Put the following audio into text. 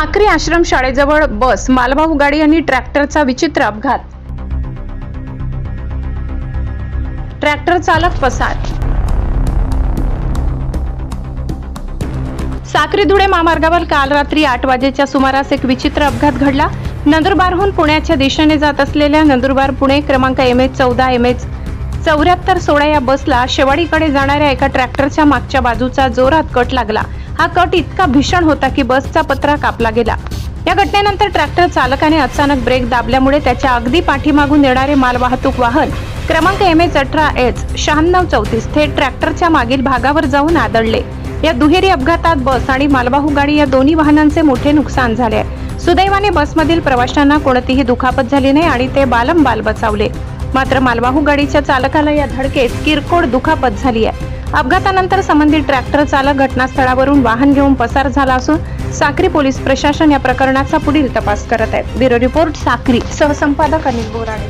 साक्री आश्रम शाळेजवळ बस मालवाहू गाडी आणि ट्रॅक्टरचा विचित्र अपघात. ट्रॅक्टर चालक पसार. साक्री धुळे महामार्गावर काल रात्री 8 वाजेच्या सुमारास एक विचित्र अपघात घडला. नंदुरबारहून पुण्याच्या दिशेने जात असलेल्या नंदुरबार पुणे क्रमांक MH14 MH7416 या बसला शेवाडीकडे जाणाऱ्या एका ट्रॅक्टरच्या मागच्या बाजूचा जोरात कट लागला. हा कट इतका भीषण होता की बसचा पत्रा कापला गेला. या घटनेनंतर ट्रॅक्टर चालकाने अचानक ब्रेक दाबल्यामुळे त्याच्या अगदी पाठीमागून येणारे मालवाहतूक वाहन क्रमांक MH18H9634 थेट ट्रॅक्टरच्या मागील भागावर जाऊन आदळले. या दुहेरी अपघातात बस आणि मालवाहू गाडी या दोन्ही वाहनांचे मोठे नुकसान झाले आहे. सुदैवाने बसमधील प्रवाशांना कोणतीही दुखापत झाली नाही आणि ते बालंबाल बचावले. मात्र मालवाहू गाडीच्या चालकाला या धडकेत किरकोळ दुखापत झाली आहे. अपघातानंतर संबंधित ट्रॅक्टर चालक घटनास्थळावरून वाहन घेऊन पसार झाला असून साक्री पोलीस प्रशासन या प्रकरणाचा पुढील तपास करत आहे. Bureau report Sakri. सहसंपादक अनिल बोराडे.